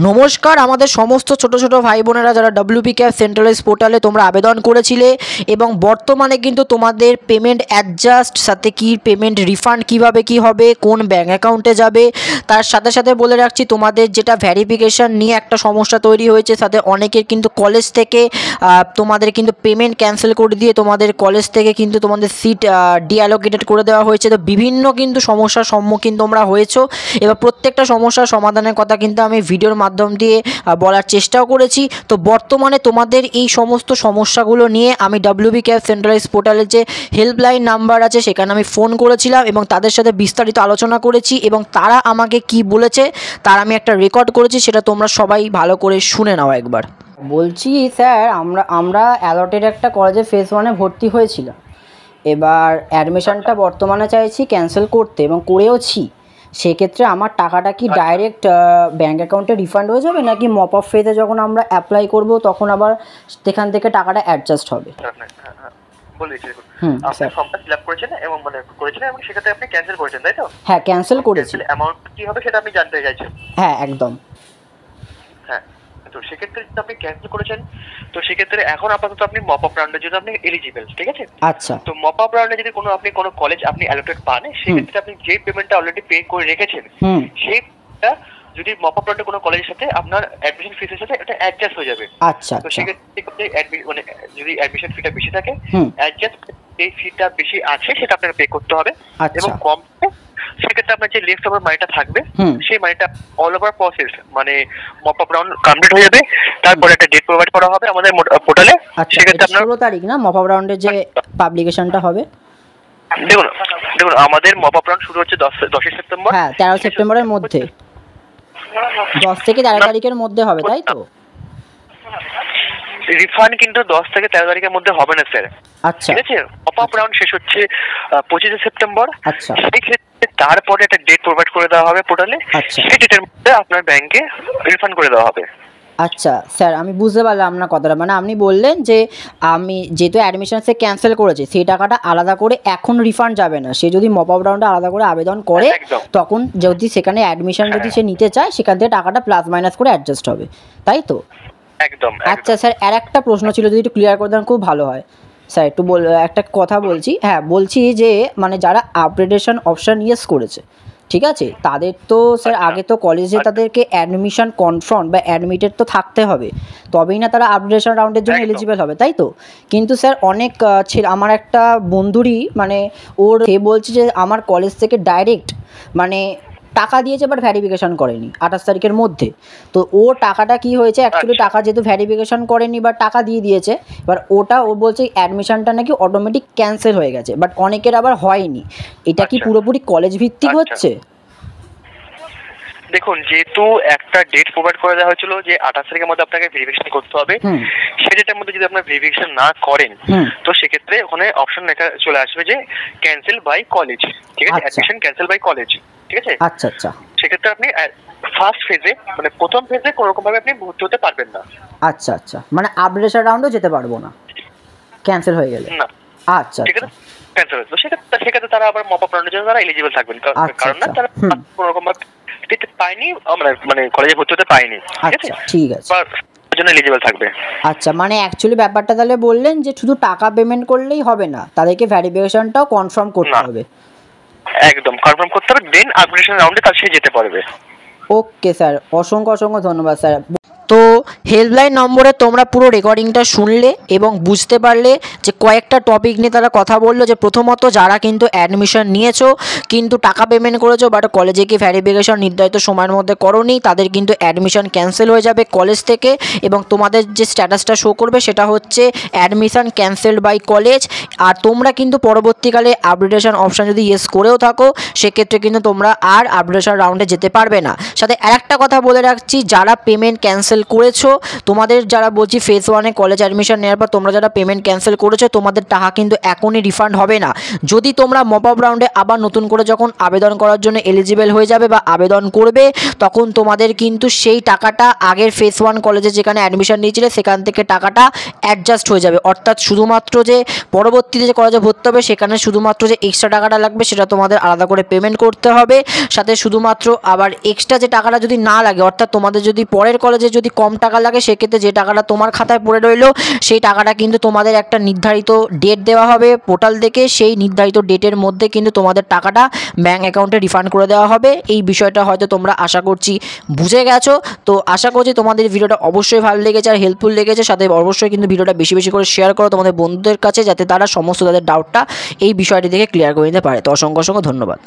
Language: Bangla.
নমস্কার, আমাদের সমস্ত ছোট ছোট ভাই বোনেরা যারা ডব্লিউপি ক্যাব সেন্ট্রালাইজ পোর্টালে তোমরা আবেদন করেছিলে এবং বর্তমানে কিন্তু তোমাদের পেমেন্ট অ্যাডজাস্ট সাথে কি পেমেন্ট রিফান্ড কিভাবে কি হবে, কোন ব্যাঙ্ক অ্যাকাউন্টে যাবে, তার সাথে সাথে বলে রাখছি তোমাদের যেটা ভেরিফিকেশান নিয়ে একটা সমস্যা তৈরি হয়েছে। সাথে অনেকের কিন্তু কলেজ থেকে তোমাদের কিন্তু পেমেন্ট ক্যান্সেল করে দিয়ে তোমাদের কলেজ থেকে কিন্তু তোমাদের সিট ডিঅ্যালোকেটেড করে দেওয়া হয়েছে। তো বিভিন্ন কিন্তু সমস্যার সম্মুখীন তোমরা হয়েছো। এবার প্রত্যেকটা সমস্যার সমাধানের কথা কিন্তু আমি ভিডিওর মাধ্যম দিয়ে বলার চেষ্টাও করেছি। তো বর্তমানে তোমাদের এই সমস্ত সমস্যাগুলো নিয়ে আমি ডব্লিউবি ক্যাব সেন্ট্রালাইজ পোর্টালের যে হেল্পলাইন নাম্বার আছে সেখানে আমি ফোন করেছিলাম এবং তাদের সাথে বিস্তারিত আলোচনা করেছি এবং তারা আমাকে কি বলেছে তার আমি একটা রেকর্ড করেছি, সেটা তোমরা সবাই ভালো করে শুনে নাও একবার। বলছি স্যার, আমরা অ্যালটেড একটা কলেজে ফেজ 1-এ ভর্তি হয়েছিলাম। এবার অ্যাডমিশনটা বর্তমানে চাইছি ক্যান্সেল করতে এবং করেওছি। সেক্ষেত্রে আমার টাকাটা কি ডাইরেক্ট ব্যাঙ্ক অ্যাকাউন্টে রিফান্ড হয়ে যাবে, নাকি মপ আপ ফেজে যখন আমরা অ্যাপ্লাই করব তখন আবার সেখান থেকে টাকাটা অ্যাডজাস্ট হবে? আপনি ফর্মটা ফিল আপ করেছেন এবং করেছেন এবং সেক্ষেত্রে আপনি ক্যান্সেল করেছেন, তাই তো? হ্যাঁ, ক্যান্সেল করেছি। অ্যামাউন্ট কি হবে সেটা আপনি জানতে চাইছেন? হ্যাঁ, একদম। হ্যাঁ, তো সেক্ষেত্রে আপনি ক্যান্সেল করেছেন, তো সেক্ষেত্রে এখন আপাতত আপনি মপ আপ রাউন্ডের জন্য আপনি এলিজিবল, ঠিক আছে? আচ্ছা। তো মপ আপ রাউন্ডে যদি কোনো কলেজ আপনি অ্যালোকেট পান, সেক্ষেত্রে আপনি যে পেমেন্টটা অলরেডি পে করে রেখেছেন সেইটা যদি মপ আপ রাউন্ডে কোনো কলেজের সাথে আপনার অ্যাডমিশন ফিসের সাথে এটা অ্যাডজাস্ট হয়ে যাবে। আচ্ছা। তো সেক্ষেত্রে যদি অ্যাডমিশন ফিটা বেশি থাকে, অ্যাডজাস্ট এই ফিটা বেশি আছে সেটা আপনাকে পে করতে হবে। এবং কম সেক্ষেত্রে আপনার যে লেফট ওভার মানিটা থাকবে সেই মানিটা all over process mop up round complete হয়ে যাবে। তারপরে একটা ডেট প্রোভাইড করা হবে আমাদের পোর্টালে। সেক্ষেত্রে আপনার 16 তারিখ না মপ আপ রাউন্ডের যে পাবলিকেশনটা হবে? দেখুন আমাদের মপ আপ রাউন্ড শুরু হচ্ছে 10 সেপ্টেম্বর। হ্যাঁ, 13 সেপ্টেম্বরের মধ্যে, 10 থেকে 13 তারিখের মধ্যে হবে, তাই তো? রিফান্ড কিন্তু 10 থেকে 13 তারিখের মধ্যে হবে না স্যার। আচ্ছা, ঠিক আছে। মপ আপ রাউন্ড শেষ হচ্ছে 25 সেপ্টেম্বর। আচ্ছা। সেই ক্ষেত্রে তারপরে একটা ডেট প্রোভাইড করে দেওয়া হবে পোর্টালে। সেই ডেটের মধ্যে আপনার ব্যাংকে রিফান্ড করে দেওয়া হবে। আচ্ছা স্যার, আমি বুঝতে পারলাম আপনার কথাটা। মানে আপনি বললেন যে আমি যেহেতু অ্যাডমিশন সে ক্যান্সেল করেছে সেই টাকাটা আলাদা করে এখন রিফান্ড যাবে না, সে যদি মপ আপ রাউন্ডে আলাদা করে আবেদন করে তখন যদি সেখানে অ্যাডমিশন যদি সে নিতে চায় সেখান থেকে টাকাটা প্লাস মাইনাস করে অ্যাডজাস্ট হবে, তাই তো? একদম। আচ্ছা স্যার, আর একটা প্রশ্ন ছিল, যদি একটু ক্লিয়ার করে দেন খুব ভালো হয় স্যার। একটু একটা কথা বলছি। হ্যাঁ, বলছি যে মানে যারা আপগ্রেডেশন অপশান ইয়েস করেছে, ঠিক আছে, তাদের তো স্যার আগে তো কলেজে তাদেরকে অ্যাডমিশন কনফার্ম বা অ্যাডমিটেড তো থাকতে হবে, তবেই না তারা আপগ্রেডেশন রাউন্ডের জন্য এলিজিবল হবে, তাই তো? কিন্তু স্যার অনেক আমার একটা বন্ধুরই সে বলছে যে আমার কলেজ থেকে ডাইরেক্ট টাকা দিয়েছে বাট ভ্যারিফিকেশন করেনি 28 তারিখের মধ্যে। তো ওর টাকাটা কি হয়েছে, অ্যাকচুয়ালি টাকা যেহেতু ভ্যারিফিকেশন করেনি বা টাকা দিয়ে দিয়েছে, এবার ও বলছে অ্যাডমিশনটা নাকি অটোমেটিক ক্যান্সেল হয়ে গেছে, বাট অনেকের আবার হয়নি। এটা কি পুরোপুরি কলেজ ভিত্তিক হচ্ছে? দেখুন, যেহেতু একটা ডেট প্রোভাইড করে দেওয়া হয়েছিল যে 28 তারিখের মধ্যে আপনাকে ভেরিফিকেশন করতে হবে, সেই ডেটের মধ্যে যদি আপনার ভেরিফিকেশন না করেন তো সেক্ষেত্রে ওখানে অপশন লেখা চলে আসবে যে ক্যান্সেল বাই কলেজ, ঠিক আছে? অ্যাডমিশন ক্যান্সেল বাই কলেজ, ঠিক আছে? আচ্ছা আচ্ছা। সেক্ষেত্রে আপনি ফার্স্ট ফেজে প্রথম ফেজে কোনো রকম ভাবে আপনি ভর্তি হতে পারবেন না। আচ্ছা আচ্ছা, মানে আপগ্রেডেশন রাউন্ডও যেতে পারবো না ক্যান্সেল হয়ে গেলে? না। আচ্ছা, ঠিক আছে, ক্যান্সেল হয়ে গেলে সেক্ষেত্রে তারা আবার মপ আপ রাউন্ডের জন্য তারা এলিজিবল থাকবেন, কারণ না তারা কোনো রকম ভাবে পায়নি, কলেজে ভর্তি হতে পায়নি। আচ্ছা, ঠিক আছে, জন্য এলিজিবল থাকবে। আচ্ছা, মানে অ্যাকচুয়ালি ব্যাপারটা তাহলে বললেন যে শুধু টাকা পেমেন্ট করলেই হবে না, তাদেরকে ভেরিফিকেশনটাও কনফার্ম করতে হবে। একদম কনফার্ম করতে হবে, দেন আপগ্রেডেশন রাউন্ডে তার সে যেতে পারবে। ওকে স্যার, অসংখ্য ধন্যবাদ স্যার। তো হেল্পলাইন নম্বরে তোমরা পুরো রেকর্ডিংটা শুনলে এবং বুঝতে পারলে যে কয়েকটা টপিক নিয়ে তারা কথা বললো। যে প্রথমত যারা কিন্তু অ্যাডমিশন নিয়েছো কিন্তু টাকা পেমেন্ট করেছো বাট কলেজে কি ভ্যারিফিকেশন নির্ধারিত সময়ের মধ্যে করোনি, তাদের কিন্তু অ্যাডমিশন ক্যান্সেল হয়ে যাবে কলেজ থেকে এবং তোমাদের যে স্ট্যাটাসটা শো করবে সেটা হচ্ছে অ্যাডমিশন ক্যান্সেলড বাই কলেজ। আর তোমরা কিন্তু পরবর্তীকালে আপগ্রেডেশন অপশান যদি ইয়েস করেও থাকো সেক্ষেত্রে কিন্তু তোমরা আর আপগ্রেডেশন রাউন্ডে যেতে পারবে না। সাথে আরেকটা কথা বলে রাখছি, যারা পেমেন্ট ক্যান্সেল ক্যান্সেল করেছো, তোমাদের যারা বলছি ফেজ 1-এ কলেজ অ্যাডমিশন নেওয়ার পর তোমরা যারা পেমেন্ট ক্যান্সেল করেছো তোমাদের টাকা কিন্তু এখনই রিফান্ড হবে না। যদি তোমরা মপ আপ রাউন্ডে আবার নতুন করে যখন আবেদন করার জন্য এলিজিবল হয়ে যাবে বা আবেদন করবে, তখন তোমাদের কিন্তু সেই টাকাটা আগের ফেজ 1 কলেজে যেখানে অ্যাডমিশন নিয়েছিলে সেখান থেকে টাকাটা অ্যাডজাস্ট হয়ে যাবে। অর্থাৎ শুধুমাত্র যে পরবর্তীতে যে কলেজে ভর্তি হবে সেখানে শুধুমাত্র যে এক্সট্রা টাকাটা লাগবে সেটা তোমাদের আলাদা করে পেমেন্ট করতে হবে। সাথে শুধুমাত্র আবার এক্সট্রা যে টাকাটা যদি না লাগে, অর্থাৎ তোমাদের যদি পরের কলেজে যদি কম টাকা লাগে সেক্ষেত্রে যে টাকাটা তোমার খাতায় পড়ে রইলো সেই টাকাটা কিন্তু তোমাদের একটা নির্ধারিত ডেট দেওয়া হবে পোর্টাল থেকে, সেই নির্ধারিত ডেটের মধ্যে কিন্তু তোমাদের টাকাটা ব্যাঙ্ক অ্যাকাউন্টে রিফান্ড করে দেওয়া হবে। এই বিষয়টা হয়তো তোমরা আশা করছি বুঝে গেছো। তো আশা করছি তোমাদের ভিডিওটা অবশ্যই ভালো লেগেছে আর হেল্পফুল লেগেছে। সাথে অবশ্যই কিন্তু ভিডিওটা বেশি বেশি করে শেয়ার করো তোমাদের বন্ধুদের কাছে, যাতে তারা সমস্ত তাদের ডাউটটা এই বিষয়টি থেকে ক্লিয়ার করে নিতে পারে। তো অসংখ্য ধন্যবাদ।